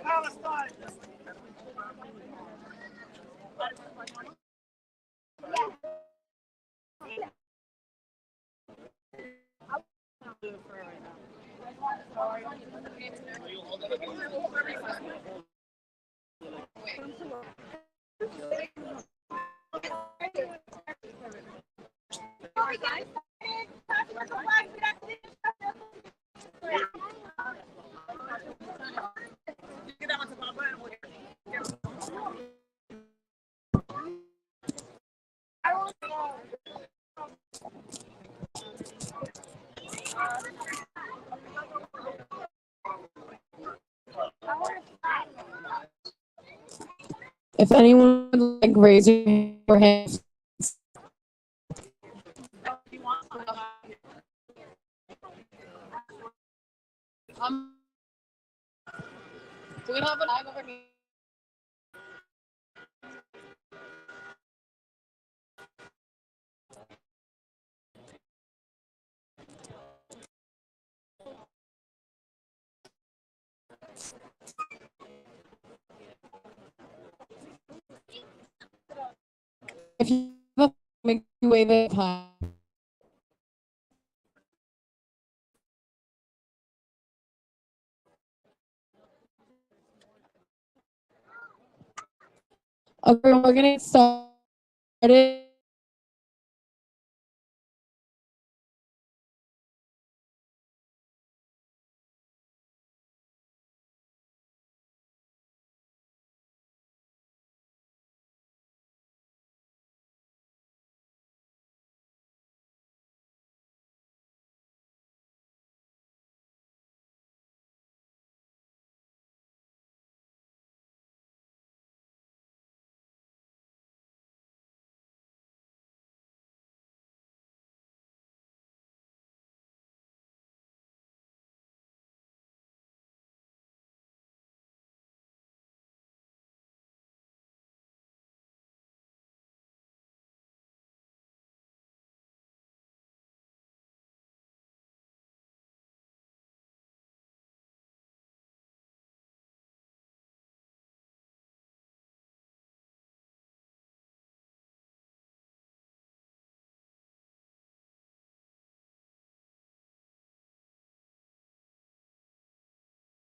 Palestine. If anyone would like raise your hand. Do we have a flag over here? If you have a make you wave it high. Okay, we're gonna get started.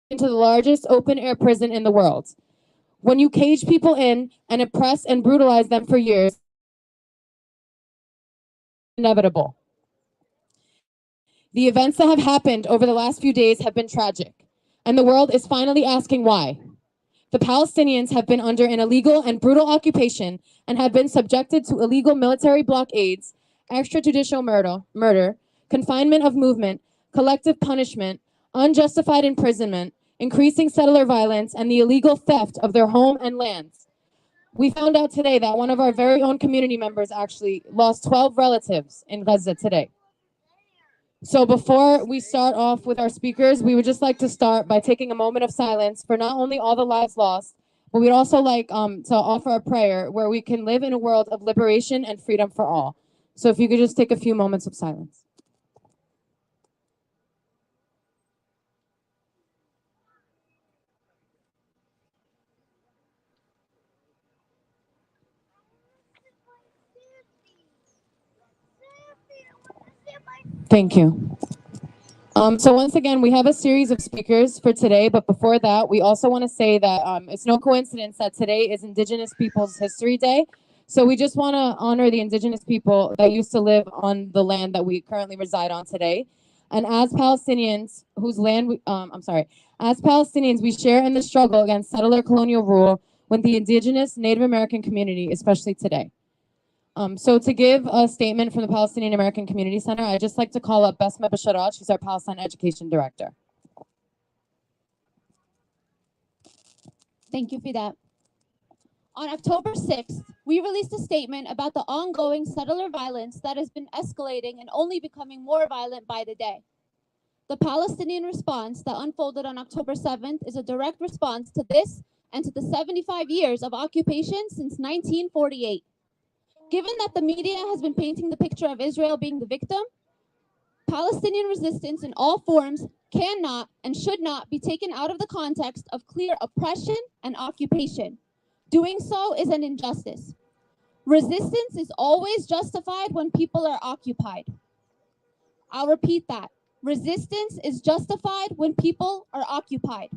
Into the largest open air prison in the world. When you cage people in and oppress and brutalize them for years, inevitable. The events that have happened over the last few days have been tragic, and the world is finally asking why. The Palestinians have been under an illegal and brutal occupation and have been subjected to illegal military blockades, extrajudicial murder, confinement of movement, collective punishment, unjustified imprisonment, increasing settler violence, and the illegal theft of their home and lands. We found out today that one of our very own community members actually lost 12 relatives in Gaza today. So before we start off with our speakers, we would just like to start by taking a moment of silence for not only all the lives lost, but we'd also like to offer a prayer where we can live in a world of liberation and freedom for all. So if you could just take a few moments of silence. Thank you. So once again, we have a series of speakers for today, but before that, we also want to say that it's no coincidence that today is Indigenous Peoples History Day. So we just want to honor the Indigenous people that used to live on the land that we currently reside on today. And as Palestinians, whose land, as Palestinians, we share in the struggle against settler colonial rule with the Indigenous Native American community, especially today. So to give a statement from the Palestinian American Community Center, I'd just like to call up Besma Basharat. She's our Palestine Education Director. Thank you for that. On October 6th, we released a statement about the ongoing settler violence that has been escalating and only becoming more violent by the day. The Palestinian response that unfolded on October 7th is a direct response to this and to the 75 years of occupation since 1948. Given that the media has been painting the picture of Israel being the victim, Palestinian resistance in all forms cannot and should not be taken out of the context of clear oppression and occupation. Doing so is an injustice. Resistance is always justified when people are occupied. I'll repeat that. Resistance is justified when people are occupied.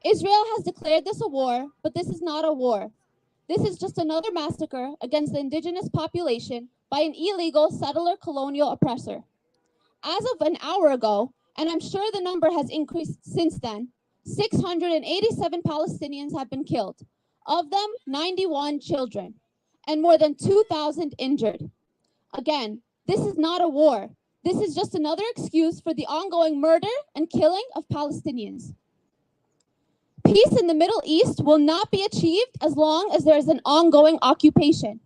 Israel has declared this a war, but this is not a war. This is just another massacre against the indigenous population by an illegal settler colonial oppressor. As of an hour ago, and I'm sure the number has increased since then, 687 Palestinians have been killed, of them 91 children, and more than 2,000 injured. Again, this is not a war. This is just another excuse for the ongoing murder and killing of Palestinians. Peace in the Middle East will not be achieved as long as there is an ongoing occupation.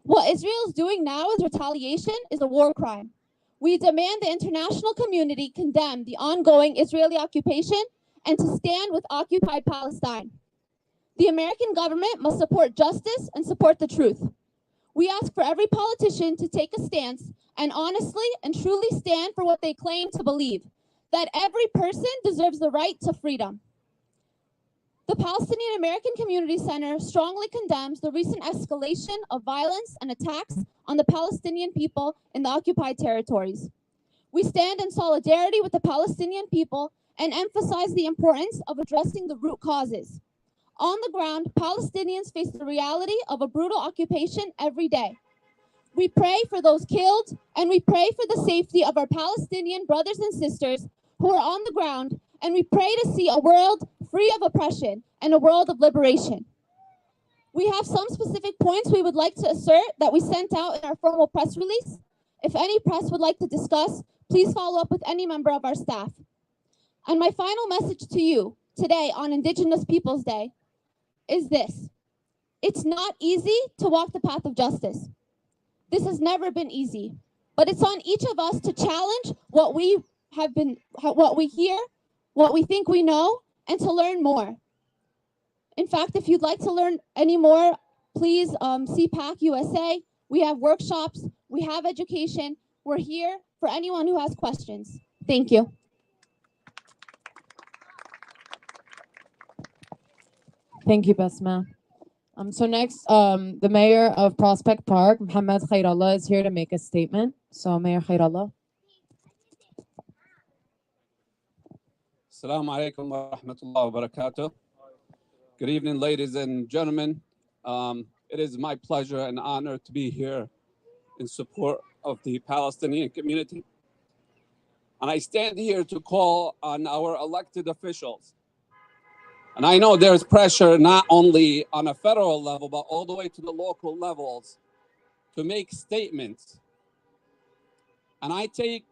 What Israel is doing now as retaliation is a war crime. We demand the international community condemn the ongoing Israeli occupation and to stand with occupied Palestine. The American government must support justice and support the truth. We ask for every politician to take a stance and honestly and truly stand for what they claim to believe, that every person deserves the right to freedom. The Palestinian American Community Center strongly condemns the recent escalation of violence and attacks on the Palestinian people in the occupied territories. We stand in solidarity with the Palestinian people and emphasize the importance of addressing the root causes. On the ground, Palestinians face the reality of a brutal occupation every day. We pray for those killed, and we pray for the safety of our Palestinian brothers and sisters who are on the ground, and we pray to see a world free of oppression and a world of liberation. We have some specific points we would like to assert that we sent out in our formal press release. If any press would like to discuss, please follow up with any member of our staff. And my final message to you today on Indigenous Peoples Day is this. It's not easy to walk the path of justice. This has never been easy, but it's on each of us to challenge what we hear, what we think we know, and to learn more. In fact, if you'd like to learn any more, please see PAC USA. We have workshops, we have education. We're here for anyone who has questions. Thank you. Thank you, Basma. So next, the mayor of Prospect Park, Mohammed Khairallah, is here to make a statement. So Mayor Khairallah. Assalamu alaikum wa rahmatullahi wa barakatuh. Good evening, ladies and gentlemen. It is my pleasure and honor to be here in support of the Palestinian community. And I stand here to call on our elected officials. And I know there's pressure not only on a federal level, but all the way to the local levels to make statements. And I take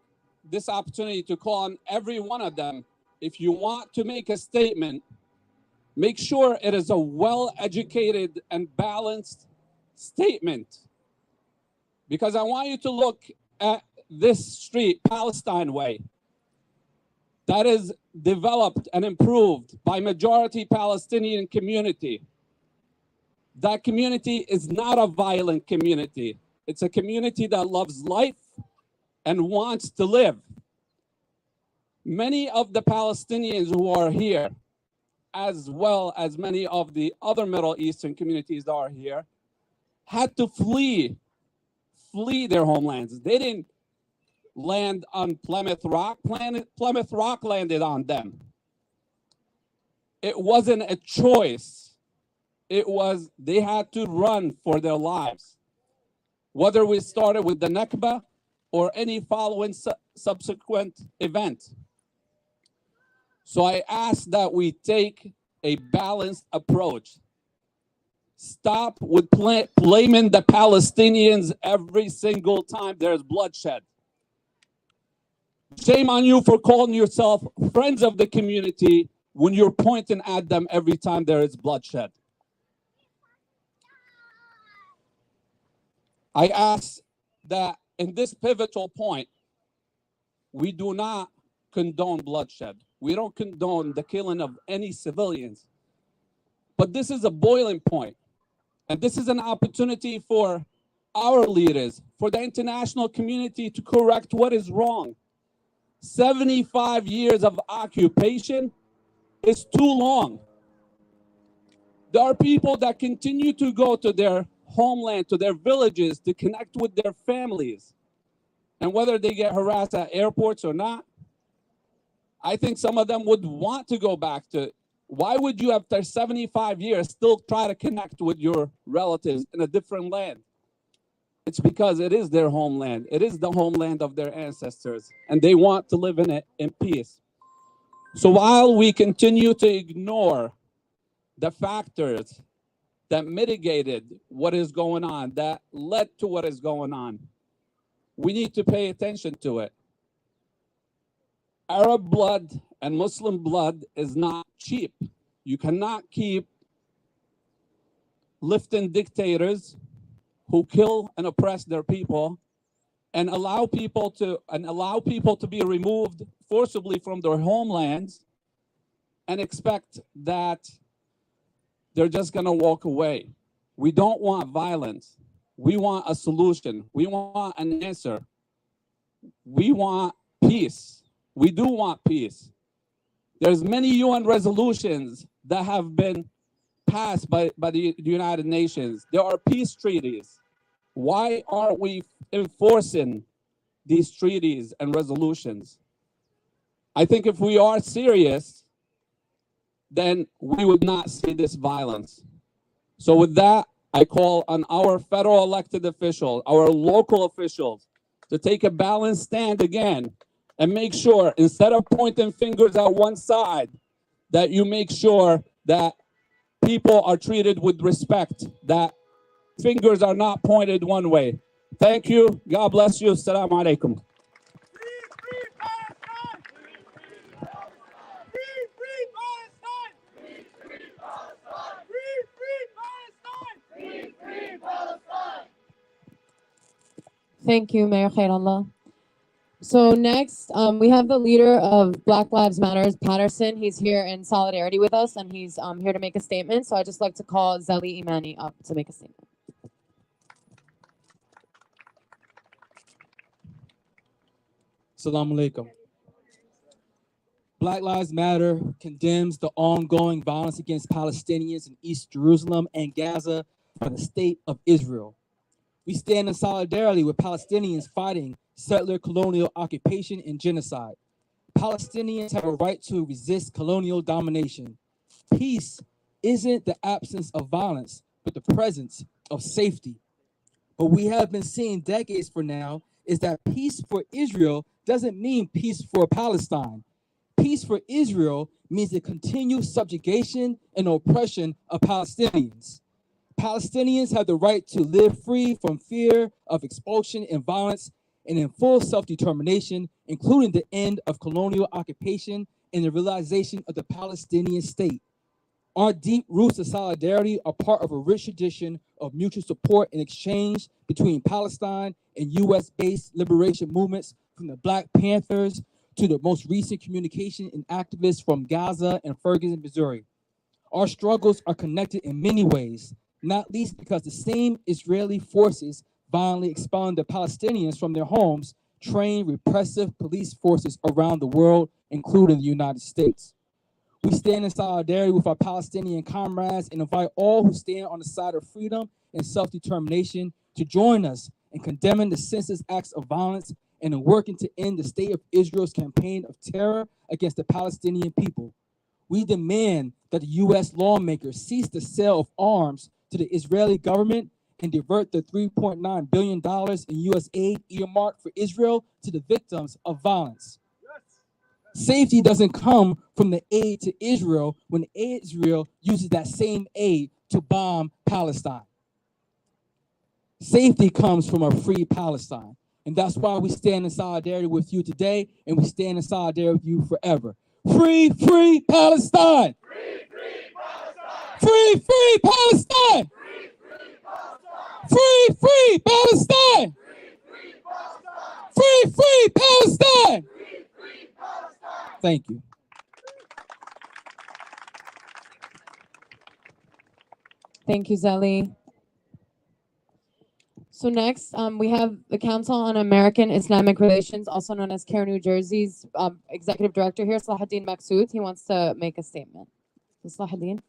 this opportunity to call on every one of them. If you want to make a statement, make sure it is a well-educated and balanced statement. Because I want you to look at this street, Palestine Way, that is developed and improved by majority Palestinian community. That community is not a violent community. It's a community that loves life and wants to live. Many of the Palestinians who are here, as well as many of the other Middle Eastern communities that are here, had to flee their homelands. They didn't land on Plymouth Rock. Plymouth Rock landed on them. It wasn't a choice. It was, they had to run for their lives. Whether we started with the Nakba or any following subsequent event. So I ask that we take a balanced approach. Stop with blaming the Palestinians every single time there's bloodshed. Shame on you for calling yourself friends of the community when you're pointing at them every time there is bloodshed. I ask that in this pivotal point, we do not condone bloodshed. We don't condone the killing of any civilians. But this is a boiling point. And this is an opportunity for our leaders, for the international community to correct what is wrong. 75 years of occupation is too long. There are people that continue to go to their homeland, to their villages, to connect with their families. And whether they get harassed at airports or not, I think some of them would want to go back to. Why would you, after 75 years, still try to connect with your relatives in a different land? It's because it is their homeland. It is the homeland of their ancestors, and they want to live in it in peace. So while we continue to ignore the factors that mitigated what is going on, that led to what is going on, we need to pay attention to it. Arab blood and Muslim blood is not cheap. You cannot keep lifting dictators who kill and oppress their people and allow people to be removed forcibly from their homelands and expect that they're just going to walk away. We don't want violence. We want a solution. We want an answer. We want peace. We do want peace. There's many UN resolutions that have been passed by the United Nations. There are peace treaties. Why aren't we enforcing these treaties and resolutions? I think if we are serious, then we would not see this violence. So with that, I call on our federal elected officials, our local officials, to take a balanced stand again and make sure, instead of pointing fingers at one side, that you make sure that people are treated with respect, that fingers are not pointed one way. Thank you. God bless you. Assalamu alaikum. Thank you, Mayor Khairallah. So next, we have the leader of Black Lives Matters, Patterson. He's here in solidarity with us, and he's here to make a statement. So I'd just like to call Zeli Imani up to make a statement. Assalamu alaikum. Black Lives Matter condemns the ongoing violence against Palestinians in East Jerusalem and Gaza by the state of Israel. We stand in solidarity with Palestinians fighting settler colonial occupation and genocide. Palestinians have a right to resist colonial domination. Peace isn't the absence of violence, but the presence of safety. What we have been seeing decades for now is that peace for Israel doesn't mean peace for Palestine. Peace for Israel means the continued subjugation and oppression of Palestinians. Palestinians have the right to live free from fear of expulsion and violence and in full self-determination, including the end of colonial occupation and the realization of the Palestinian state. Our deep roots of solidarity are part of a rich tradition of mutual support and exchange between Palestine and US-based liberation movements, from the Black Panthers to the most recent communication and activists from Gaza and Ferguson, Missouri. Our struggles are connected in many ways, not least because the same Israeli forces violently expelling the Palestinians from their homes train repressive police forces around the world, including the United States. We stand in solidarity with our Palestinian comrades and invite all who stand on the side of freedom and self-determination to join us in condemning the senseless acts of violence and in working to end the state of Israel's campaign of terror against the Palestinian people. We demand that the U.S. lawmakers cease the sale of arms to the Israeli government and divert the $3.9 billion in U.S. aid earmarked for Israel to the victims of violence. Safety doesn't come from the aid to Israel when Israel uses that same aid to bomb Palestine. Safety comes from a free Palestine. And that's why we stand in solidarity with you today, and we stand in solidarity with you forever. Free, free Palestine! Free, free Palestine! Free, free Palestine! Free, free free Palestine! Free, free Palestine! Thank you. Thank you, Zeli. So next, we have the Council on American Islamic Relations, also known as CARE New Jersey's Executive Director here, Salahuddin Maksud. He wants to make a statement. So, Salahuddin.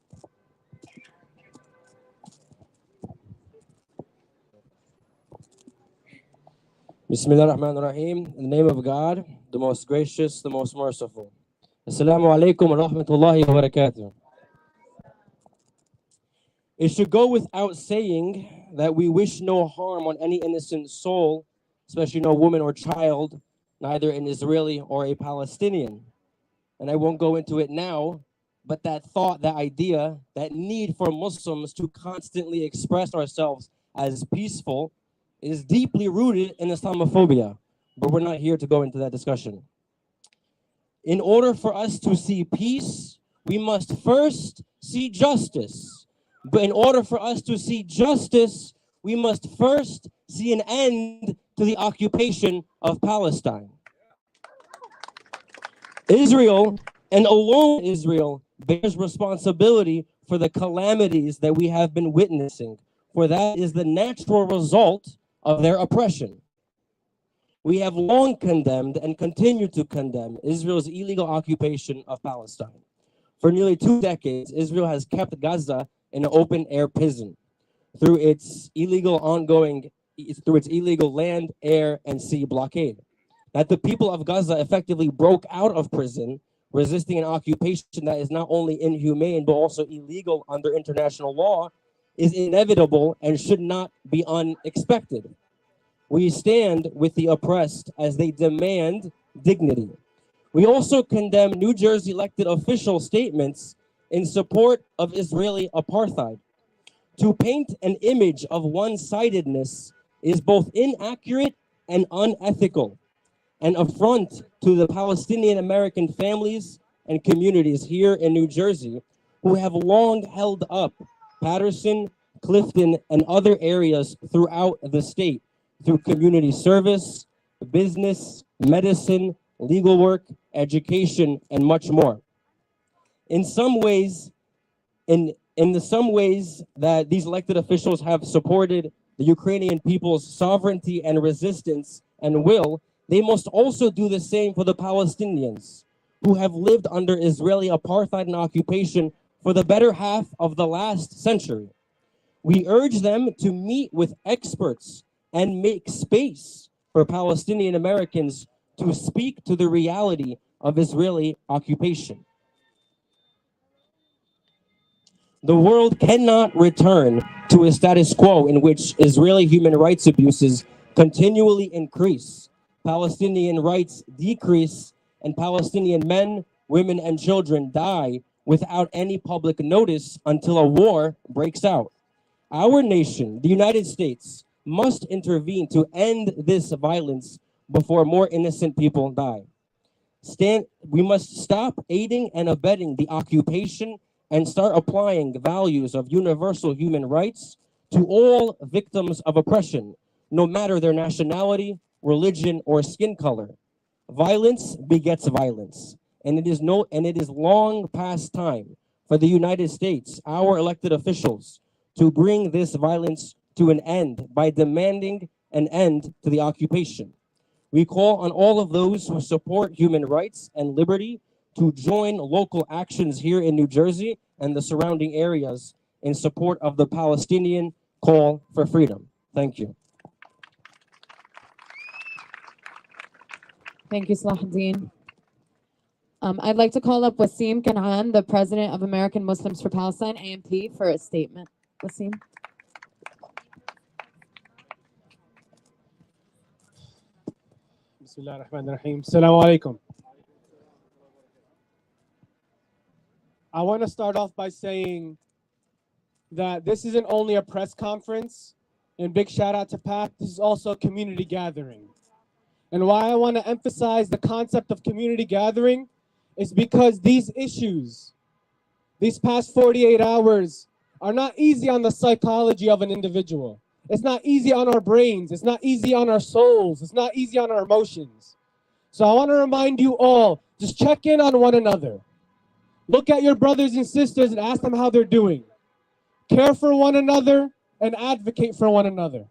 Bismillah ar-Rahman ar-Rahim. In the name of God, the most gracious, the most merciful. Assalamu alaikum wa rahmatullahi wa barakatuh. It should go without saying that we wish no harm on any innocent soul, especially no woman or child, neither an Israeli or a Palestinian. And I won't go into it now, but that thought, that idea, that need for Muslims to constantly express ourselves as peaceful is deeply rooted in Islamophobia, but we're not here to go into that discussion. In order for us to see peace, we must first see justice. But in order for us to see justice, we must first see an end to the occupation of Palestine. Israel, and alone Israel, bears responsibility for the calamities that we have been witnessing, for that is the natural result of their oppression. We have long condemned and continue to condemn Israel's illegal occupation of Palestine. For nearly 2 decades, Israel has kept Gaza in an open-air prison through its illegal land, air, and sea blockade. That the people of Gaza effectively broke out of prison, resisting an occupation that is not only inhumane but also illegal under international law, is inevitable and should not be unexpected. We stand with the oppressed as they demand dignity. We also condemn New Jersey elected official statements in support of Israeli apartheid. To paint an image of one-sidedness is both inaccurate and unethical, an affront to the Palestinian American families and communities here in New Jersey who have long held up Patterson, Clifton, and other areas throughout the state through community service, business, medicine, legal work, education, and much more. In some ways that these elected officials have supported the Ukrainian people's sovereignty and resistance and will, they must also do the same for the Palestinians, who have lived under Israeli apartheid and occupation for the better half of the last century. We urge them to meet with experts and make space for Palestinian Americans to speak to the reality of Israeli occupation. The world cannot return to a status quo in which Israeli human rights abuses continually increase, Palestinian rights decrease, and Palestinian men, women, and children die without any public notice until a war breaks out. Our nation, the United States, must intervene to end this violence before more innocent people die. We must stop aiding and abetting the occupation and start applying values of universal human rights to all victims of oppression, no matter their nationality, religion, or skin color. Violence begets violence, and it is long past time for the United States, our elected officials, to bring this violence to an end by demanding an end to the occupation. We call on all of those who support human rights and liberty to join local actions here in New Jersey and the surrounding areas in support of the Palestinian call for freedom. Thank you. Thank you, Salahuddin. I'd like to call up Wasim Kanhan, the president of American Muslims for Palestine, AMP, for a statement. Wasim. Bismillah ar-Rahman ar-Rahim. Assalamu alaikum. I want to start off by saying that this isn't only a press conference, and big shout out to Pat, this is also a community gathering. And why I want to emphasize the concept of community gathering is because these issues, these past 48 hours, are not easy on the psychology of an individual. It's not easy on our brains. It's not easy on our souls. It's not easy on our emotions. So I want to remind you all, just check in on one another. Look at your brothers and sisters and ask them how they're doing. Care for one another and advocate for one another.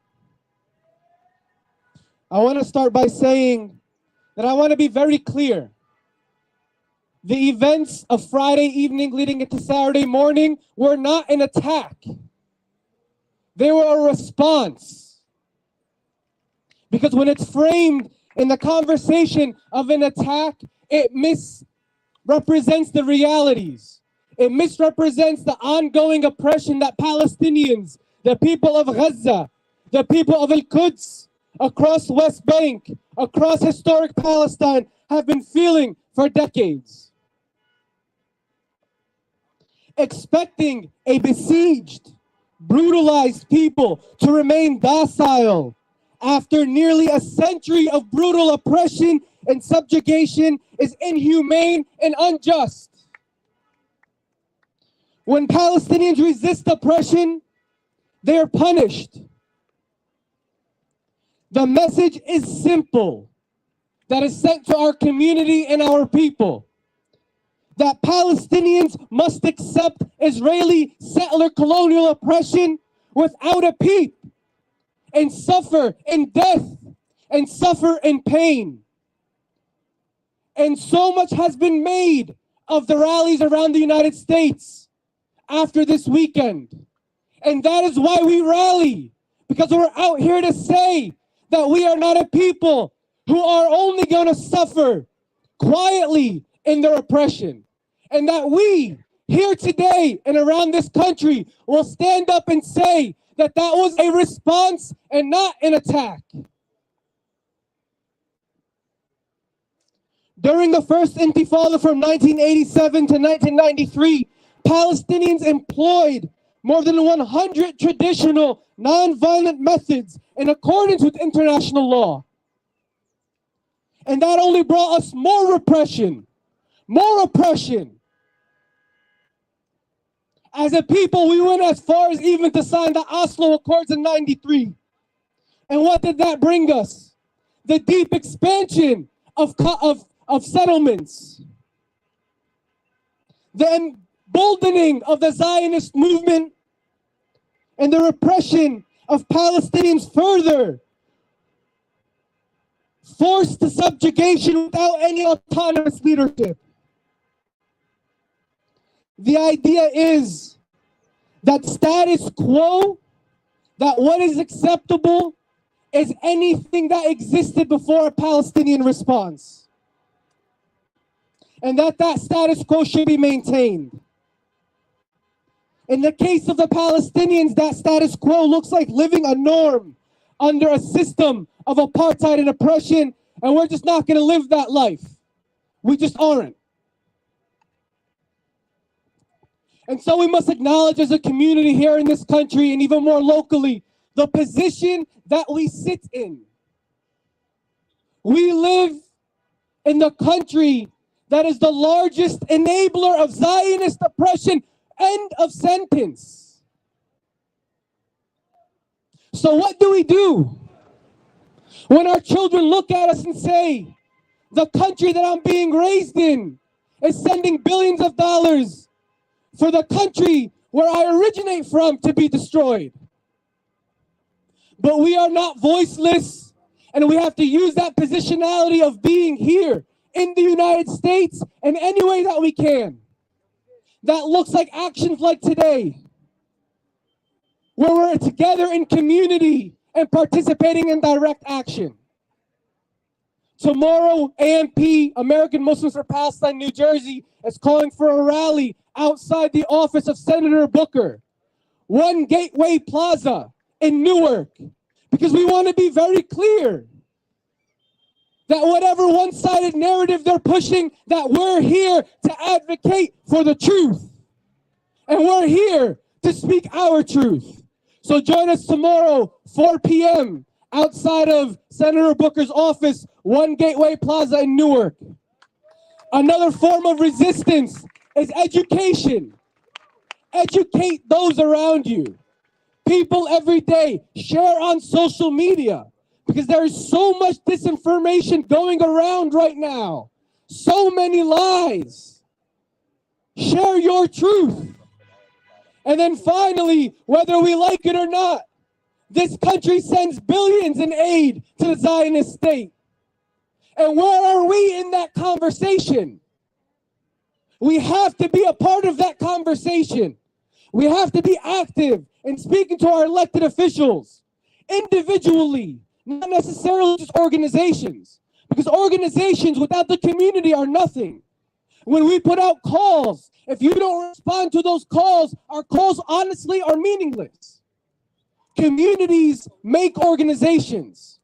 I want to start by saying that I want to be very clear. The events of Friday evening leading into Saturday morning were not an attack. They were a response. Because when it's framed in the conversation of an attack, it misrepresents the realities. It misrepresents the ongoing oppression that Palestinians, the people of Gaza, the people of Al-Quds, across West Bank, across historic Palestine, have been feeling for decades. Expecting a besieged, brutalized people to remain docile after nearly a century of brutal oppression and subjugation is inhumane and unjust. When Palestinians resist oppression, they are punished. The message is simple that is sent to our community and our people, that Palestinians must accept Israeli settler colonial oppression without a peep, and suffer in death and suffer in pain. And so much has been made of the rallies around the United States after this weekend. And that is why we rally, because we're out here to say that we are not a people who are only going to suffer quietly in their oppression. And that we, here today and around this country, will stand up and say that that was a response and not an attack. During the first Intifada from 1987 to 1993, Palestinians employed more than 100 traditional nonviolent methods in accordance with international law. And that only brought us more repression, more oppression. As a people, we went as far as even to sign the Oslo Accords in 93. And what did that bring us? The deep expansion of settlements. The emboldening of the Zionist movement and the repression of Palestinians further. Forced to subjugation without any autonomous leadership. The idea is that status quo, that what is acceptable is anything that existed before a Palestinian response. And that status quo should be maintained. In the case of the Palestinians, that status quo looks like living a norm under a system of apartheid and oppression, and we're just not going to live that life. We just aren't. And so we must acknowledge as a community here in this country, and even more locally, the position that we sit in. We live in the country that is the largest enabler of Zionist oppression. End of sentence. So what do we do when our children look at us and say, the country that I'm being raised in is sending billions of dollars for the country where I originate from to be destroyed? But we are not voiceless, and we have to use that positionality of being here in the United States in any way that we can. That looks like actions like today, where we're together in community and participating in direct action. Tomorrow, AMP, American Muslims for Palestine, New Jersey, is calling for a rally outside the office of Senator Booker, One Gateway Plaza in Newark, because we want to be very clear that whatever one-sided narrative they're pushing, that we're here to advocate for the truth. And we're here to speak our truth. So join us tomorrow, 4 p.m., outside of Senator Booker's office, One Gateway Plaza in Newark. Another form of resistance is education. Educate those around you. People every day share on social media because there is so much disinformation going around right now. So many lies. Share your truth. And then finally, whether we like it or not, this country sends billions in aid to the Zionist state. And where are we in that conversation? We have to be a part of that conversation. We have to be active in speaking to our elected officials individually, not necessarily just organizations, because organizations without the community are nothing. When we put out calls, if you don't respond to those calls, our calls honestly are meaningless. Communities make organizations.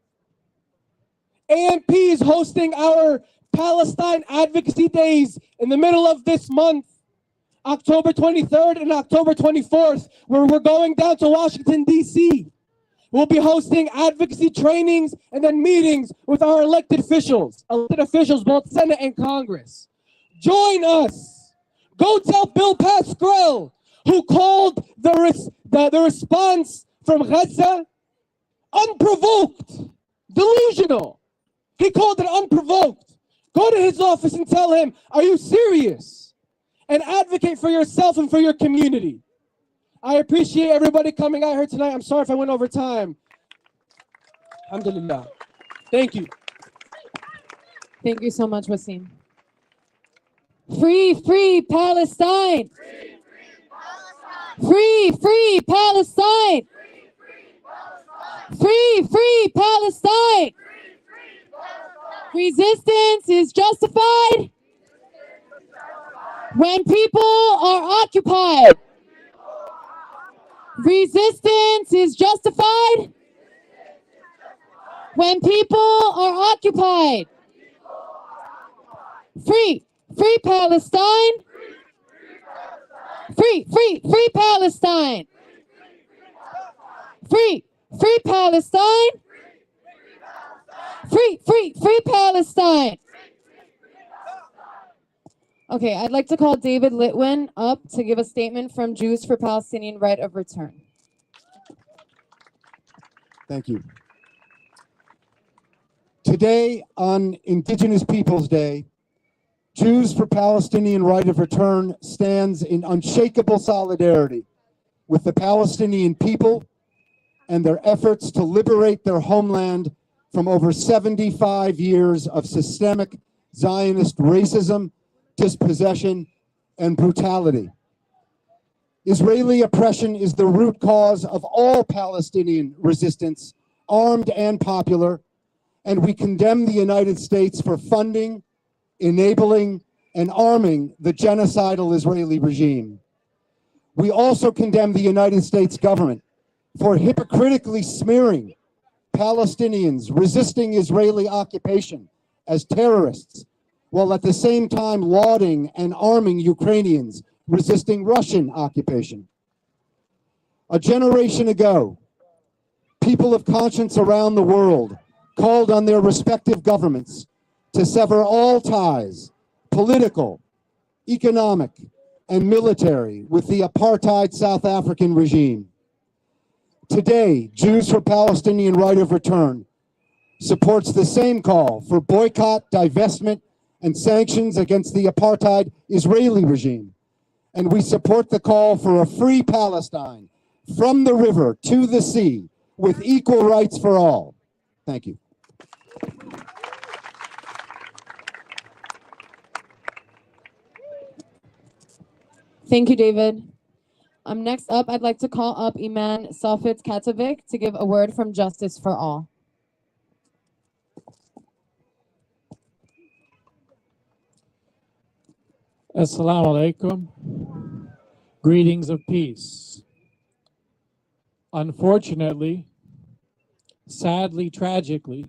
AMP is hosting our Palestine Advocacy Days in the middle of this month, October 23rd and October 24th, where we're going down to Washington, D.C. We'll be hosting advocacy trainings and then meetings with our elected officials both Senate and Congress. Join us. Go tell Bill Pascrell, who called the response from Gaza unprovoked, delusional. He called it unprovoked. Go to his office and tell him, are you serious? And advocate for yourself and for your community. I appreciate everybody coming out here tonight. I'm sorry if I went over time. Alhamdulillah. Thank you. Thank you so much, Wasim. Free, free Palestine! Free, free Palestine! Free, free Palestine! Resistance is justified when people are occupied. Resistance is justified when people are occupied. Free, free Palestine. Free, free, free Palestine. Free, free Palestine. Free, free, free Palestine. Okay, I'd like to call David Litwin up to give a statement from Jews for Palestinian Right of Return. Thank you. Today, on Indigenous Peoples Day, Jews for Palestinian Right of Return stands in unshakable solidarity with the Palestinian people and their efforts to liberate their homeland from over 75 years of systemic Zionist racism, dispossession, and brutality. Israeli oppression is the root cause of all Palestinian resistance, armed and popular, and we condemn the United States for funding, enabling, and arming the genocidal Israeli regime. We also condemn the United States government for hypocritically smearing Palestinians resisting Israeli occupation as terrorists, while at the same time lauding and arming Ukrainians resisting Russian occupation. A generation ago, people of conscience around the world called on their respective governments to sever all ties, political, economic, and military, with the apartheid South African regime. Today, Jews for Palestinian Right of Return supports the same call for boycott, divestment, and sanctions against the apartheid Israeli regime. And we support the call for a free Palestine from the river to the sea with equal rights for all. Thank you. Thank you, David. Next up, I'd like to call up Iman Safit Katovic to give a word from Justice for All. Assalamu alaikum. Greetings of peace. Unfortunately, sadly, tragically,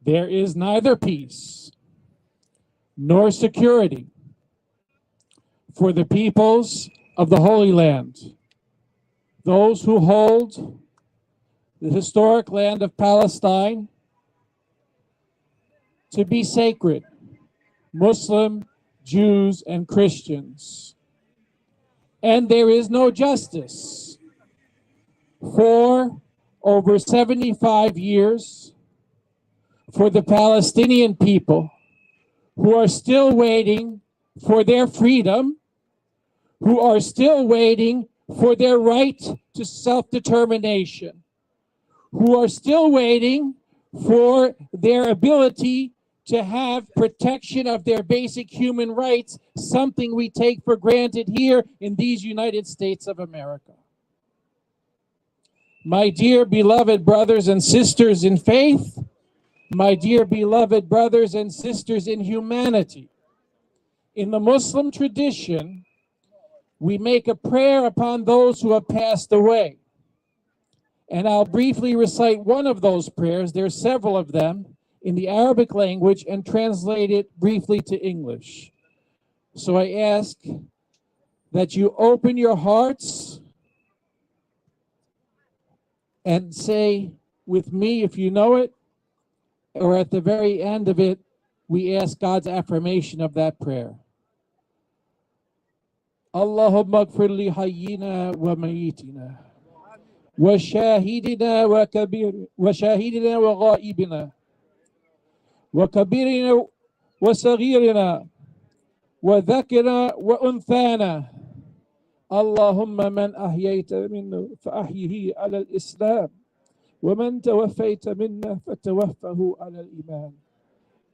there is neither peace nor security for the peoples of the Holy Land, those who hold the historic land of Palestine to be sacred, Muslim, Jews, and Christians. And there is no justice for over 75 years for the Palestinian people who are still waiting for their freedom, who are still waiting for their right to self-determination, who are still waiting for their ability to have protection of their basic human rights, something we take for granted here in these United States of America. My dear beloved brothers and sisters in faith, my dear beloved brothers and sisters in humanity, in the Muslim tradition, we make a prayer upon those who have passed away. And I'll briefly recite one of those prayers. There's several of them in the Arabic language and translate it briefly to English. So I ask that you open your hearts and say with me, if you know it, or at the very end of it, we ask God's affirmation of that prayer. Allahumma gfir li hayyina wa mayitina wa shahidina wa ghaibina wa kabirina wa saghirina wa dhakirina wa unthana. Allahumma man ahyayta minna fa ahyihi ala al-Islam ومن توفيت منا فتوفه على الإيمان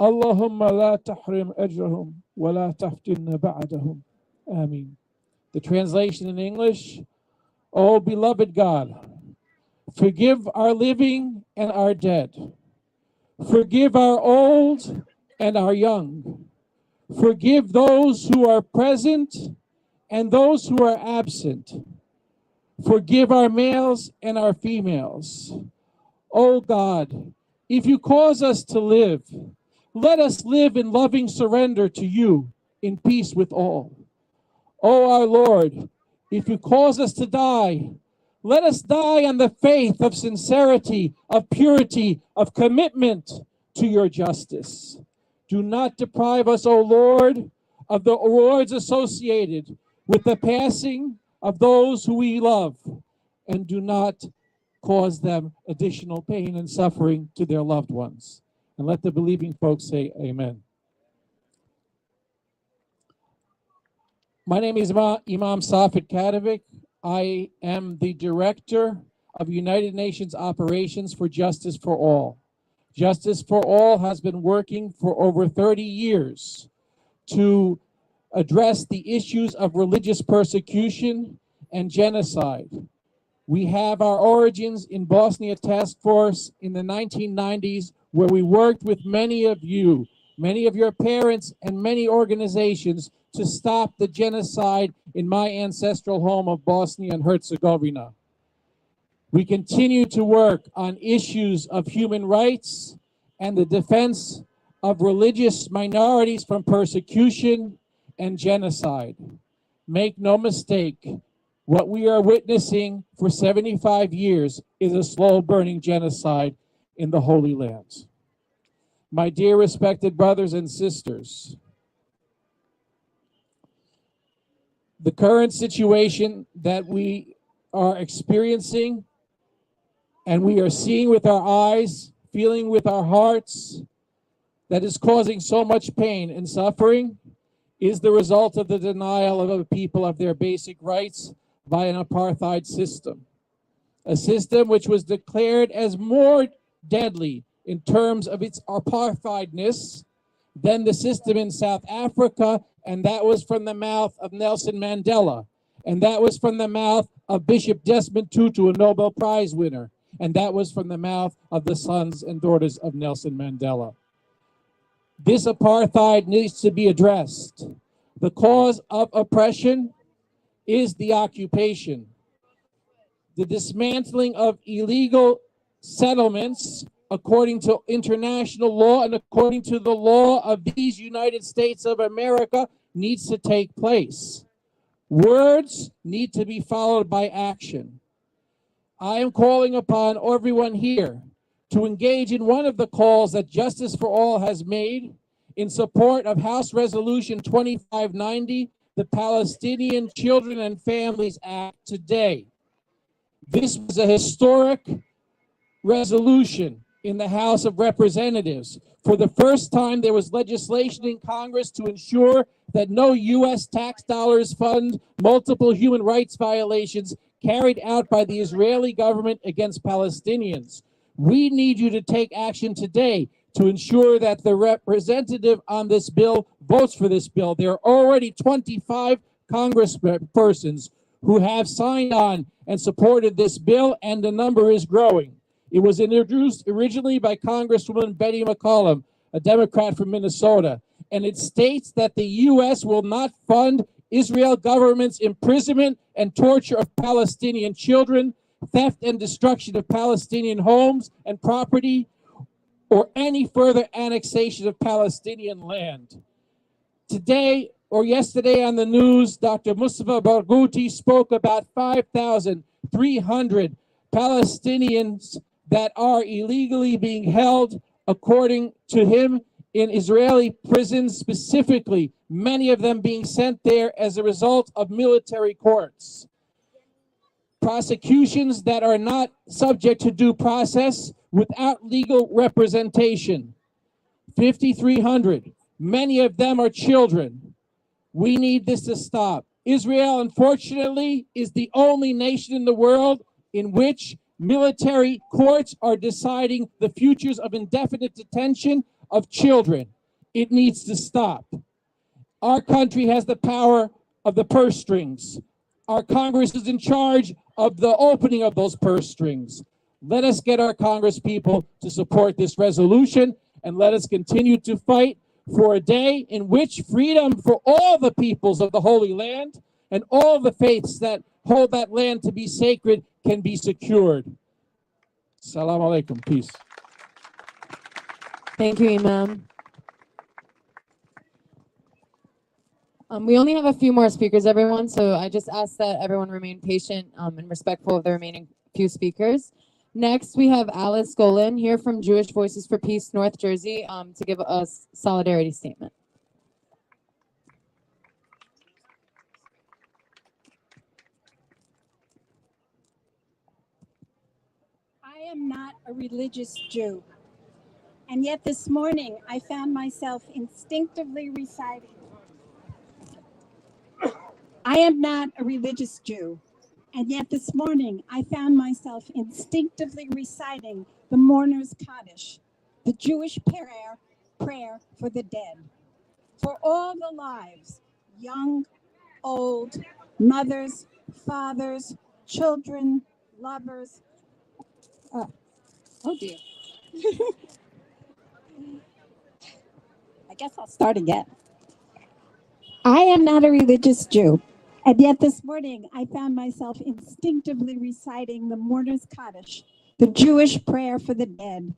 اللهم لا تحرم أجرهم ولا تفتن بعدهم آمين. The translation in English: Oh beloved God, forgive our living and our dead. Forgive our old and our young. Forgive those who are present and those who are absent. Forgive our males and our females. Oh God, if you cause us to live, let us live in loving surrender to you in peace with all. Oh our Lord, if you cause us to die, let us die on the faith of sincerity, of purity, of commitment to your justice. Do not deprive us, O Lord, of the rewards associated with the passing of those who we love, and do not cause them additional pain and suffering to their loved ones. And let the believing folks say amen. My name is Imam Safed Kadovic. I am the director of United Nations Operations for Justice for All. Justice for All has been working for over 30 years to address the issues of religious persecution and genocide. We have our origins in Bosnia Task Force in the 1990s, where we worked with many of you, many of your parents, and many organizations to stop the genocide in my ancestral home of Bosnia and Herzegovina. We continue to work on issues of human rights and the defense of religious minorities from persecution and genocide. Make no mistake, what we are witnessing for 75 years is a slow-burning genocide in the Holy Land. My dear respected brothers and sisters, the current situation that we are experiencing and we are seeing with our eyes, feeling with our hearts, that is causing so much pain and suffering is the result of the denial of a people of their basic rights by an apartheid system, a system which was declared as more deadly in terms of its apartheidness than the system in South Africa, and that was from the mouth of Nelson Mandela, and that was from the mouth of Bishop Desmond Tutu, a Nobel Prize winner, and that was from the mouth of the sons and daughters of Nelson Mandela. This apartheid needs to be addressed. The cause of oppression is the occupation. The dismantling of illegal settlements according to international law and according to the law of these United States of America needs to take place. Words need to be followed by action. I am calling upon everyone here to engage in one of the calls that Justice for All has made in support of House Resolution 2590, the Palestinian Children and Families Act today. This was a historic resolution in the House of Representatives. For the first time, there was legislation in Congress to ensure that no U.S. tax dollars fund multiple human rights violations carried out by the Israeli government against Palestinians. We need you to take action today to ensure that the representative on this bill votes for this bill. There are already 25 congresspersons who have signed on and supported this bill, and the number is growing. It was introduced originally by Congresswoman Betty McCollum, a Democrat from Minnesota, and it states that the U.S. will not fund Israel government's imprisonment and torture of Palestinian children, theft and destruction of Palestinian homes and property, or any further annexation of Palestinian land. Today or yesterday on the news, Dr. Mustafa Barghouti spoke about 5,300 Palestinians that are illegally being held, according to him, in Israeli prisons specifically, many of them being sent there as a result of military courts. Prosecutions that are not subject to due process without legal representation. 5,300, many of them are children. We need this to stop. Israel, unfortunately, is the only nation in the world in which military courts are deciding the futures of indefinite detention of children. It needs to stop. Our country has the power of the purse strings. Our Congress is in charge of the opening of those purse strings. Let us get our Congress people to support this resolution, and let us continue to fight for a day in which freedom for all the peoples of the Holy Land and all the faiths that hold that land to be sacred can be secured. Salam alaikum. Peace. Thank you, Imam. We only have a few more speakers, everyone, so I just ask that everyone remain patient and respectful of the remaining few speakers. Next, we have Alice Golan here from Jewish Voices for Peace, North Jersey, to give a solidarity statement. I am not a religious Jew, and yet this morning I found myself instinctively reciting. I am not a religious Jew, and yet this morning I found myself instinctively reciting the mourner's Kaddish, the Jewish prayer for the dead, for all the lives, young, old, mothers, fathers, children, lovers. Oh dear. I guess I'll start again. I am not a religious Jew, and yet this morning I found myself instinctively reciting the mourner's Kaddish, the Jewish prayer for the dead,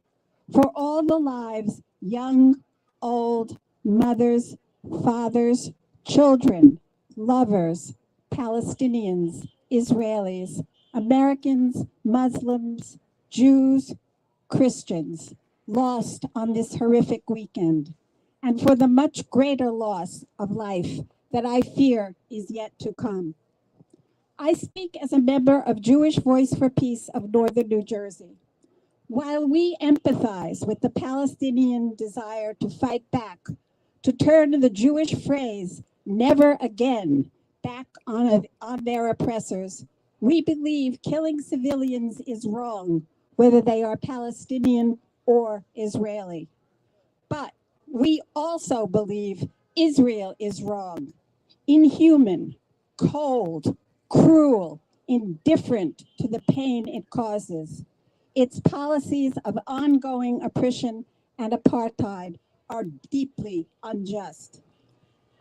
for all the lives, young, old, mothers, fathers, children, lovers, Palestinians, Israelis, Americans, Muslims, Jews, Christians, lost on this horrific weekend, and for the much greater loss of life that I fear is yet to come. I speak as a member of Jewish Voice for Peace of Northern New Jersey. While we empathize with the Palestinian desire to fight back, to turn the Jewish phrase, never again, back on their oppressors, we believe killing civilians is wrong, whether they are Palestinian or Israeli. But we also believe Israel is wrong, inhuman, cold, cruel, indifferent to the pain it causes. Its policies of ongoing oppression and apartheid are deeply unjust.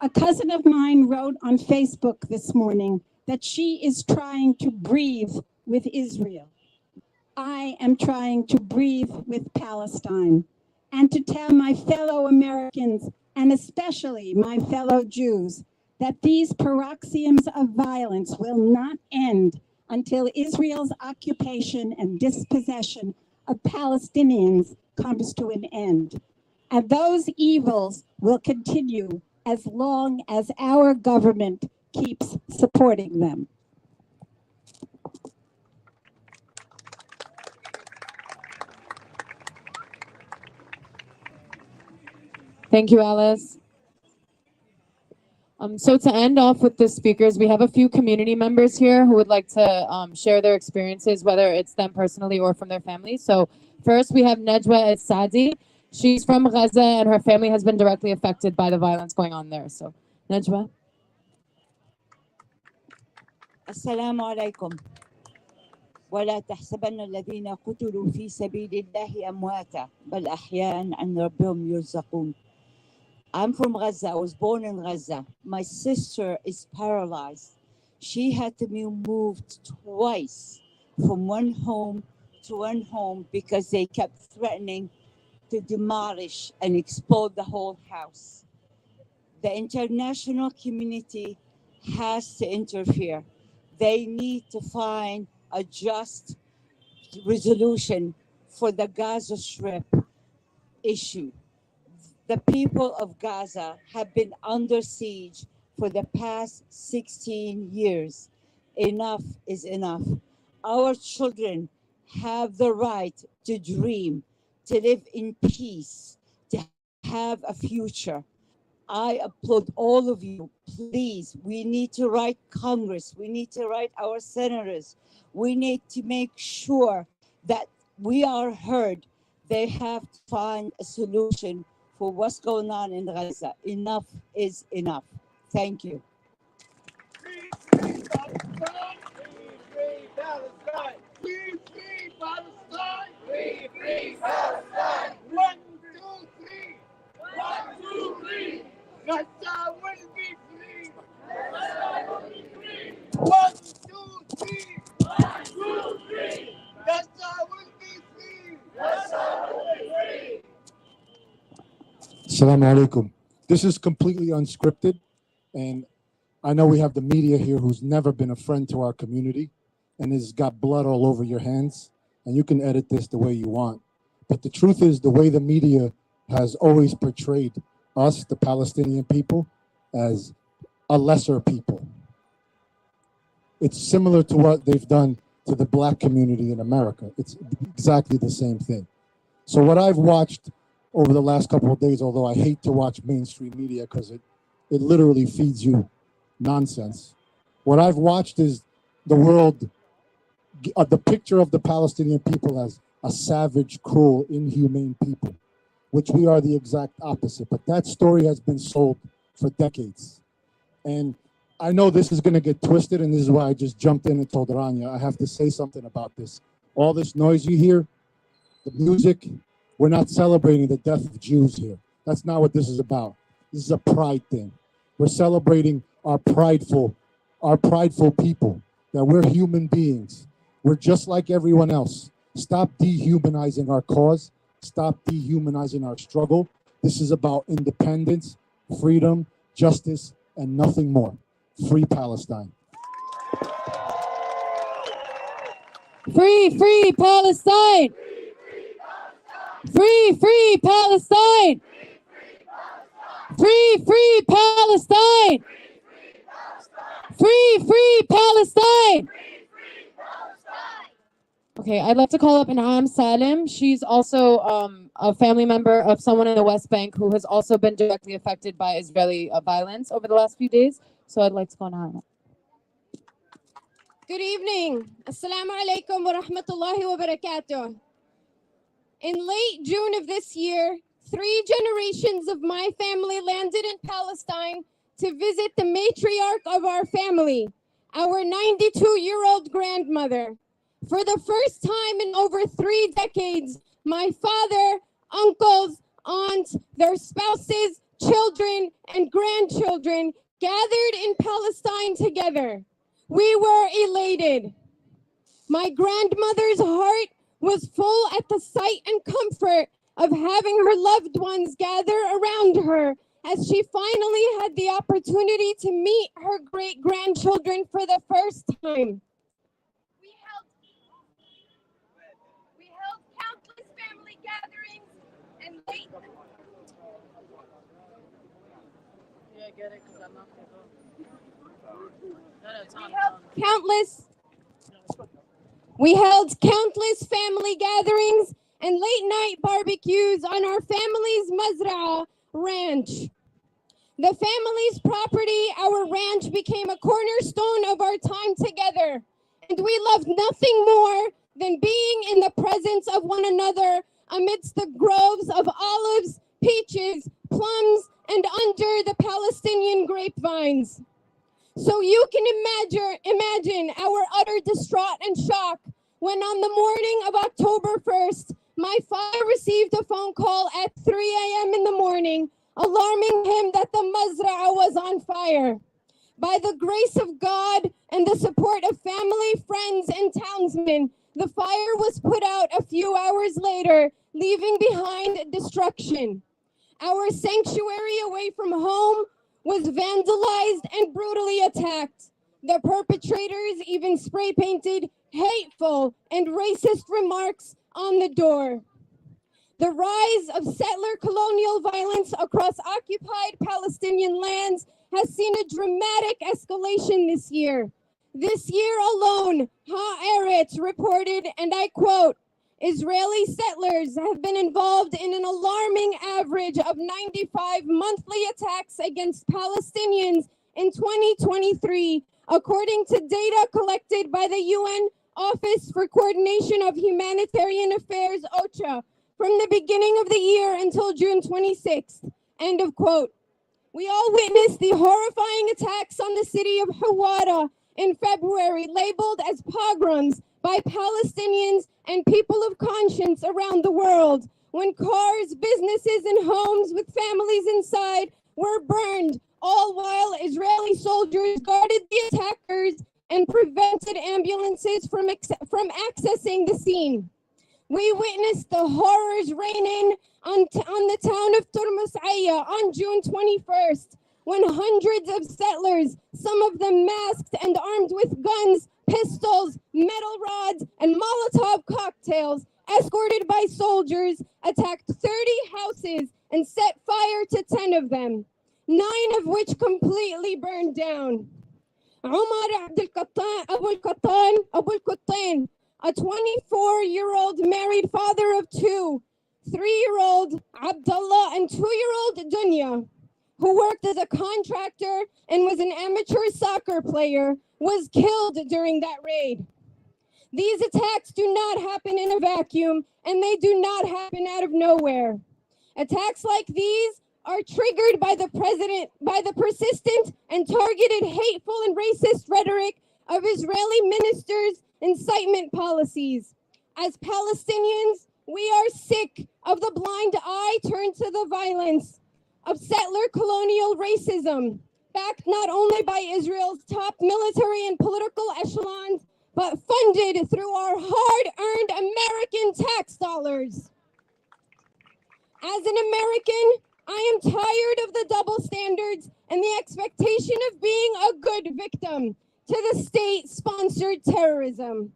A cousin of mine wrote on Facebook this morning that she is trying to breathe with Israel. I am trying to breathe with Palestine and to tell my fellow Americans, and especially my fellow Jews, that these paroxysms of violence will not end until Israel's occupation and dispossession of Palestinians comes to an end. And those evils will continue as long as our government keeps supporting them. Thank you, Alice. So to end off with the speakers, we have a few community members here who would like to share their experiences, whether it's them personally or from their families. So first we have Najwa Sadi. She's from Gaza and her family has been directly affected by the violence going on there. So Najwa. السلام عليكم ولا تحسبن الذين قتلوا في سبيل الله أمواتا بل أحياء عند ربهم يرزقون. I'm from Gaza. I was born in Gaza. My sister is paralyzed. She had to be moved twice from one home to one home because they kept threatening to demolish and explode the whole house. The international community has to interfere. They need to find a just resolution for the Gaza Strip issue. The people of Gaza have been under siege for the past 16 years. Enough is enough. Our children have the right to dream, to live in peace, to have a future. I applaud all of you. Please, we need to write Congress. We need to write our senators. We need to make sure that we are heard. They have to find a solution for what's going on in Gaza. Enough is enough. Thank you. Free Palestine! Free Palestine! Free Palestine! 1, 2, 3! 1, 2, 3! Gaza will be free! Gaza will be free! 1, 2, 3! 1, 2, 3! Gaza will be free! Gaza will be free! Assalamu alaikum. This is completely unscripted, and I know we have the media here who's never been a friend to our community and has got blood all over your hands, and you can edit this the way you want. But the truth is, the way the media has always portrayed us, the Palestinian people, as a lesser people. It's similar to what they've done to the black community in America. It's exactly the same thing. So what I've watched over the last couple of days, although I hate to watch mainstream media because it literally feeds you nonsense. What I've watched is the world, the picture of the Palestinian people as a savage, cruel, inhumane people, which we are the exact opposite. But that story has been sold for decades. And I know this is going to get twisted, and this is why I just jumped in and told Rania, I have to say something about this. All this noise you hear, the music, we're not celebrating the death of Jews here. That's not what this is about. This is a pride thing. We're celebrating our prideful people, that we're human beings. We're just like everyone else. Stop dehumanizing our cause. Stop dehumanizing our struggle. This is about independence, freedom, justice, and nothing more. Free Palestine. Free Palestine! Free Palestine! Free Palestine! Free Palestine! Okay, I'd like to call up Anam Salim. She's also a family member of someone in the West Bank who has also been directly affected by Israeli violence over the last few days. So I'd like to call Anam. Good evening. Assalamu alaikum wa rahmatullahi wa barakatuh. In late June of this year, 3 generations of my family landed in Palestine to visit the matriarch of our family, our 92-year-old grandmother. For the first time in over 3 decades, my father, uncles, aunts, their spouses, children, and grandchildren gathered in Palestine together. We were elated. My grandmother's heart was full at the sight and comfort of having her loved ones gather around her as she finally had the opportunity to meet her great-grandchildren for the first time. We held countless family gatherings and late... Yeah, get it, because I'm not going to go. We held countless family gatherings and late-night barbecues on our family's mazra'ah ranch. The family's property, our ranch, became a cornerstone of our time together. And we loved nothing more than being in the presence of one another amidst the groves of olives, peaches, plums, and under the Palestinian grapevines. So you can imagine our utter distraught and shock when on the morning of October 1st, my father received a phone call at 3 a.m. in the morning, alarming him that the Mazra'a was on fire. By the grace of God and the support of family, friends, and townsmen, the fire was put out a few hours later, leaving behind destruction. Our sanctuary away from home was vandalized and brutally attacked. The perpetrators even spray painted hateful and racist remarks on the door. The rise of settler colonial violence across occupied Palestinian lands has seen a dramatic escalation this year. This year alone, Haaretz reported, and I quote, Israeli settlers have been involved in an alarming average of 95 monthly attacks against Palestinians in 2023, according to data collected by the UN Office for Coordination of Humanitarian Affairs, OCHA, from the beginning of the year until June 26th. End of quote. We all witnessed the horrifying attacks on the city of Hawara in February, labeled as pogroms by Palestinians and people of conscience around the world, when cars, businesses, and homes with families inside were burned, all while Israeli soldiers guarded the attackers and prevented ambulances from accessing the scene. We witnessed the horrors reign in on the town of Turmus Aya on June 21st, when hundreds of settlers, some of them masked and armed with guns, pistols, metal rods, and Molotov cocktails, escorted by soldiers, attacked 30 houses and set fire to 10 of them, 9 of which completely burned down. Omar Abu al-Qattan, a 24-year-old married father of 2, 3-year-old Abdullah and 2-year-old Dunya, who worked as a contractor and was an amateur soccer player, was killed during that raid. These attacks do not happen in a vacuum, and they do not happen out of nowhere. Attacks like these are triggered by the persistent and targeted hateful and racist rhetoric of Israeli ministers' incitement policies. As Palestinians, we are sick of the blind eye turned to the violence of settler colonial racism, backed not only by Israel's top military and political echelons, but funded through our hard-earned American tax dollars. As an American, I am tired of the double standards and the expectation of being a good victim to the state-sponsored terrorism.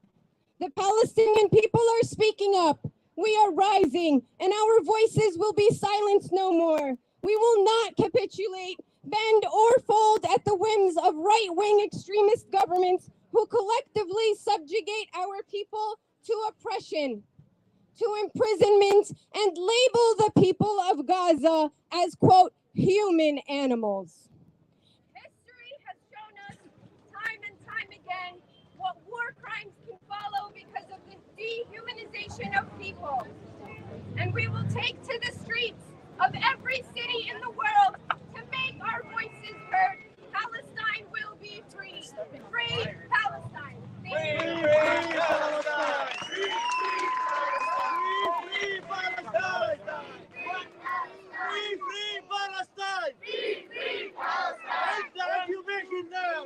The Palestinian people are speaking up. We are rising, and our voices will be silenced no more. We will not capitulate, bend, or fold at the whims of right-wing extremist governments who collectively subjugate our people to oppression, to imprisonment, and label the people of Gaza as, quote, human animals. History has shown us time and time again what war crimes can follow because of the dehumanization of people. And we will take to the streets of every city in the world to make our voices heard. Palestine will be free. Free Palestine. Thank you. Free Palestine. Free Palestine. Free Palestine. Free Palestine. End the occupation now.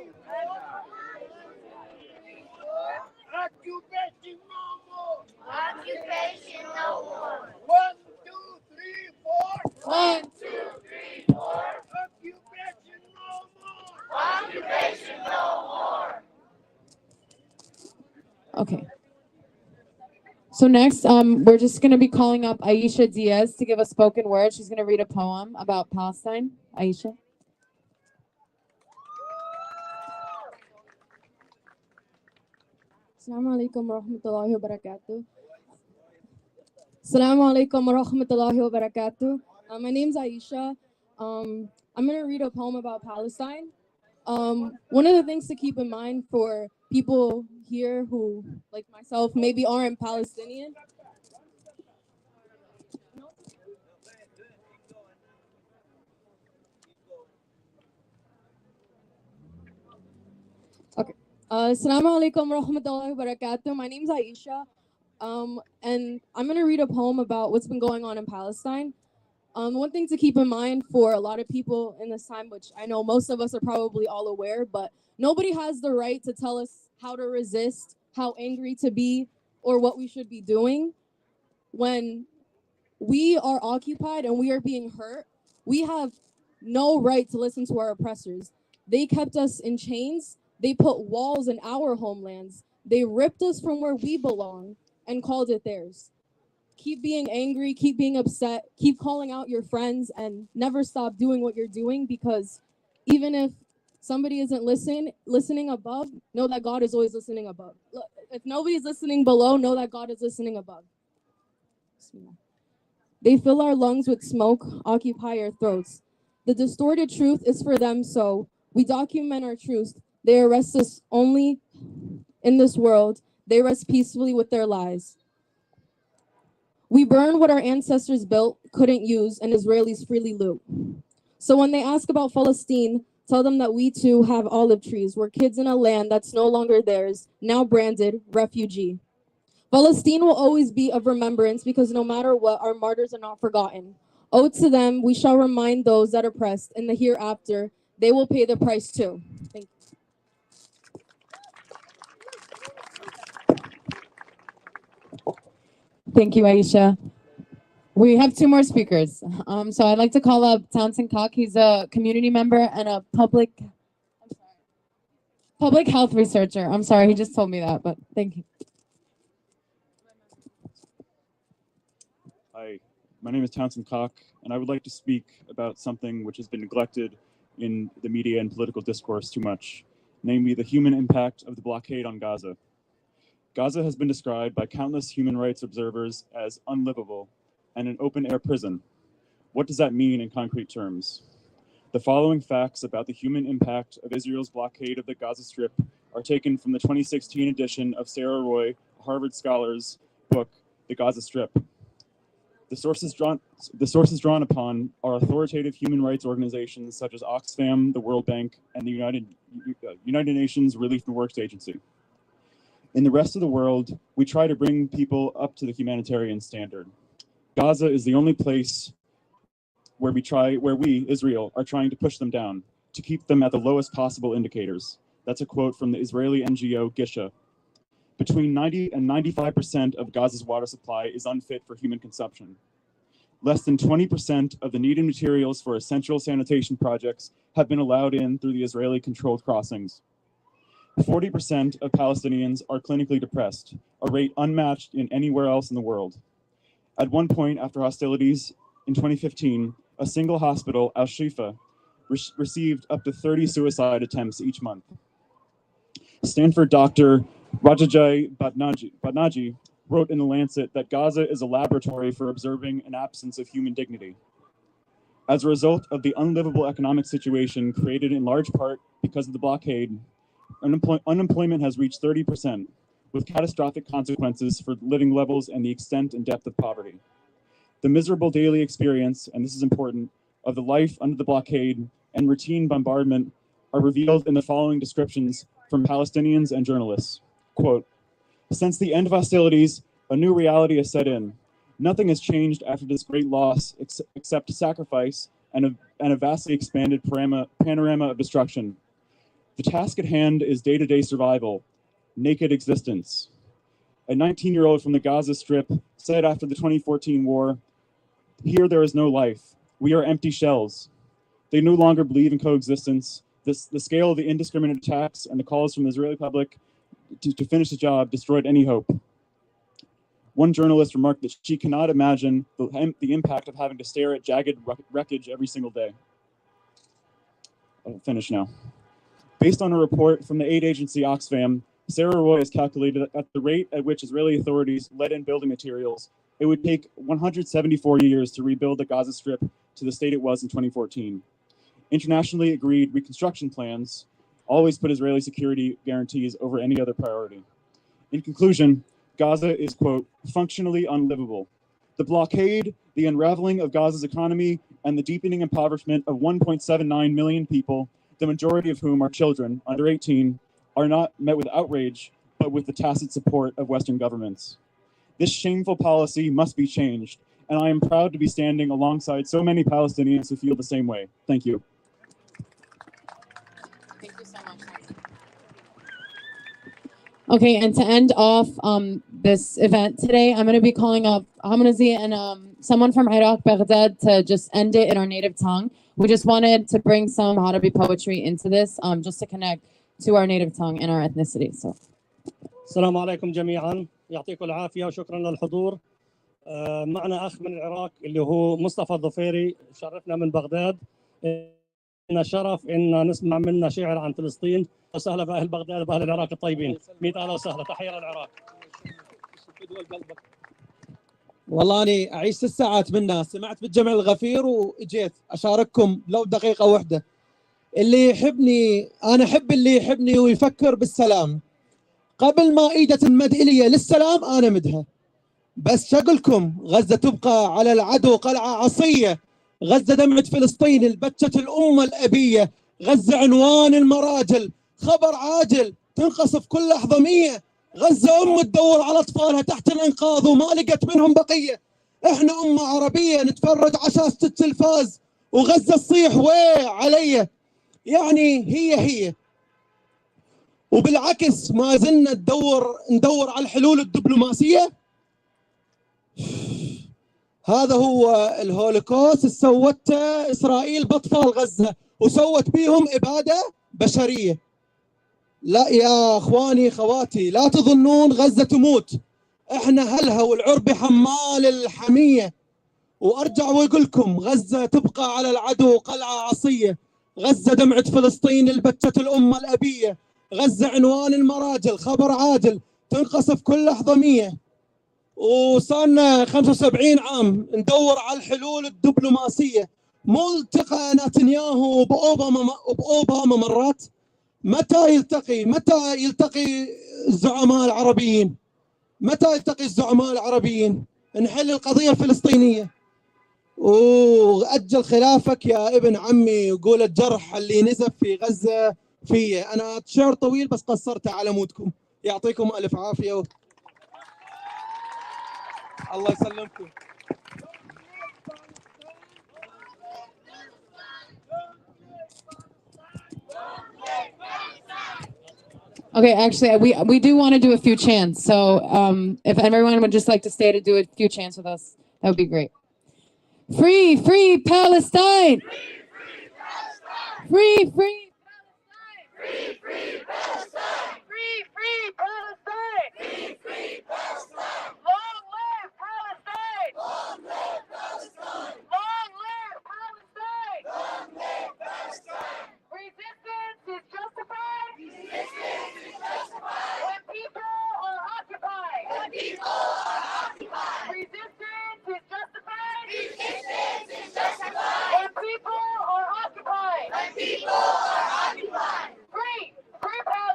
Occupation no more. Occupation no more. 1, 2, 3, 4. 1, 2, 3, 4. Occupation no more. Occupation no more. Okay. So next, we're just going to be calling up Aisha Diaz to give a spoken word. She's going to read a poem about Palestine. Aisha. Assalamu alaikum wa rahmatullahi wa barakatuh. Assalamu alaikum wa rahmatullahi wa barakatuh. My name's Aisha. I'm going to read a poem about Palestine. One of the things to keep in mind for people here who, like myself, maybe aren't Palestinian. Okay. Assalamu alaikum warahmatullahi wabarakatuh. My name's Aisha. And I'm going to read a poem about what's been going on in Palestine. One thing to keep in mind for a lot of people in this time, which I know most of us are probably all aware, but nobody has the right to tell us how to resist, how angry to be, or what we should be doing. When we are occupied and we are being hurt, we have no right to listen to our oppressors. They kept us in chains. They put walls in our homelands. They ripped us from where we belong and called it theirs. Keep being angry, keep being upset, keep calling out your friends, and never stop doing what you're doing, because even if somebody isn't listening above, know that God is always listening above. If nobody's listening below, know that God is listening above. They fill our lungs with smoke, occupy our throats. The distorted truth is for them, so we document our truth. They arrest us only in this world. They rest peacefully with their lies. We burn what our ancestors built, couldn't use, and Israelis freely loot. So when they ask about Palestine, tell them that we too have olive trees. We're kids in a land that's no longer theirs, now branded refugee. Palestine will always be of remembrance, because no matter what, our martyrs are not forgotten. Owed to them, we shall remind those that oppressed. In the hereafter, they will pay the price too. Thank you. Thank you, Aisha. We have two more speakers. So I'd like to call up Townsend Cock. He's a community member and a public health researcher. I'm sorry, he just told me that, but thank you. Hi, my name is Townsend Cock, and I would like to speak about something which has been neglected in the media and political discourse too much, namely the human impact of the blockade on Gaza. Gaza has been described by countless human rights observers as unlivable and an open-air prison. What does that mean in concrete terms? The following facts about the human impact of Israel's blockade of the Gaza Strip are taken from the 2016 edition of Sarah Roy, a Harvard scholar's book, The Gaza Strip. The sources drawn upon are authoritative human rights organizations such as Oxfam, the World Bank, and the United Nations Relief and Works Agency. In the rest of the world, we try to bring people up to the humanitarian standard. Gaza is the only place where we, Israel, are trying to push them down, to keep them at the lowest possible indicators. That's a quote from the Israeli NGO Gisha. Between 90 and 95% of Gaza's water supply is unfit for human consumption. Less than 20% of the needed materials for essential sanitation projects have been allowed in through the Israeli-controlled crossings. 40% of Palestinians are clinically depressed, a rate unmatched in anywhere else in the world. At one point after hostilities in 2015, a single hospital, Al-Shifa, received up to 30 suicide attempts each month. Stanford doctor Rajajai Bhatnaji wrote in The Lancet that Gaza is a laboratory for observing an absence of human dignity. As a result of the unlivable economic situation created in large part because of the blockade, unemployment has reached 30%, with catastrophic consequences for living levels and the extent and depth of poverty. The miserable daily experience, and this is important, of the life under the blockade and routine bombardment are revealed in the following descriptions from Palestinians and journalists. Quote, "Since the end of hostilities, a new reality has set in. Nothing has changed after this great loss except sacrifice and a vastly expanded panorama of destruction. The task at hand is day-to-day survival, naked existence." A 19-year-old from the Gaza Strip said after the 2014 war, "Here there is no life. We are empty shells." They no longer believe in coexistence. The scale of the indiscriminate attacks and the calls from the Israeli public to finish the job destroyed any hope. One journalist remarked that she cannot imagine the impact of having to stare at jagged wreckage every single day. I'll finish now. Based on a report from the aid agency Oxfam, Sarah Roy has calculated that at the rate at which Israeli authorities let in building materials, it would take 174 years to rebuild the Gaza Strip to the state it was in 2014. Internationally agreed reconstruction plans always put Israeli security guarantees over any other priority. In conclusion, Gaza is, quote, functionally unlivable. The blockade, the unraveling of Gaza's economy, and the deepening impoverishment of 1.79 million people, the majority of whom are children under 18, are not met with outrage, but with the tacit support of Western governments. This shameful policy must be changed, and I am proud to be standing alongside so many Palestinians who feel the same way. Thank you. Thank you so much. Okay, and to end off this event today, I'm going to be calling up Hamnazi and someone from Iraq, Baghdad, to just end it in our native tongue. We just wanted to bring some Arabic poetry into this, just to connect to our native tongue and our ethnicity. So, السلام عليكم جميعا، يعطيكم العافية وشكرا للحضور. معنا أخ من العراق اللي هو مصطفى الظفيري، شرفنا من بغداد. لنا شرف إن نسمع منا شعر عن فلسطين. وسهلا بأهل بغداد وبأهل العراق الطيبين. 100 أهلا وسهلا، تحية للعراق. والله أنا أعيش 6 ساعات منها، سمعت بالجمع الغفير وإجيت أشارككم لو دقيقة واحدة. اللي يحبني أنا أحب اللي يحبني ويفكر بالسلام. قبل ما إيدة تنمد إلي للسلام أنا مدها. بس شغلكم غزة تبقى على العدو قلعة عصية. غزة دمعة فلسطين البتة الأمة الأبية. غزة عنوان المراجل، خبر عاجل تنقصف كل لحظة 100. غزة أم تدور على أطفالها تحت الإنقاذ وما لقت منهم بقية. إحنا أمة عربية نتفرج على شاشة التلفاز وغزة تصيح ويه علي. يعني هي وبالعكس ما زلنا ندور على الحلول الدبلوماسية. هذا هو الهولوكوست سوته إسرائيل بأطفال غزة وسوت بيهم إبادة بشرية. لا يا أخواني خواتي، لا تظنون غزة تموت، إحنا هلها والعرب حمال الحمية. وأرجع وأقول لكم غزة تبقى على العدو قلعة عصية. غزة دمعة فلسطين البتة الأمة الأبية. غزة عنوان المراجل، خبر عاجل تنقصف كل لحظة 100. وصارنا 75 عام ندور على الحلول الدبلوماسية. ملتقى نتنياهو بأوباما مرات. متى يلتقي الزعماء العربيين؟ متى يلتقي الزعماء العربيين؟ نحل القضية الفلسطينية. وأجل خلافك يا ابن عمي، وقول الجرح اللي نزف في غزة فيه. أنا شعر طويل بس قصرت على مودكم. يعطيكم ألف عافية. الله يسلمكم. okay, actually, we do want to do a few chants. So, if everyone would just like to stay to do a few chants with us, that would be great. Free, free Palestine! Free, free Palestine! Free, free Palestine! Free, free Palestine! Free, free Palestine! Long live Palestine! Long live Palestine! Long live Palestine! Long live Palestine! Resistance is justified! Resistance is justified! When people are occupied! When people are occupied! Resistance is justified! Resistance is justified! When people are occupied! When people are occupied! Free! Free Palestine!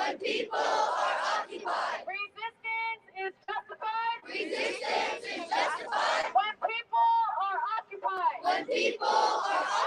when people are occupied. Resistance is justified. Resistance is justified when people are occupied. when people are occupied.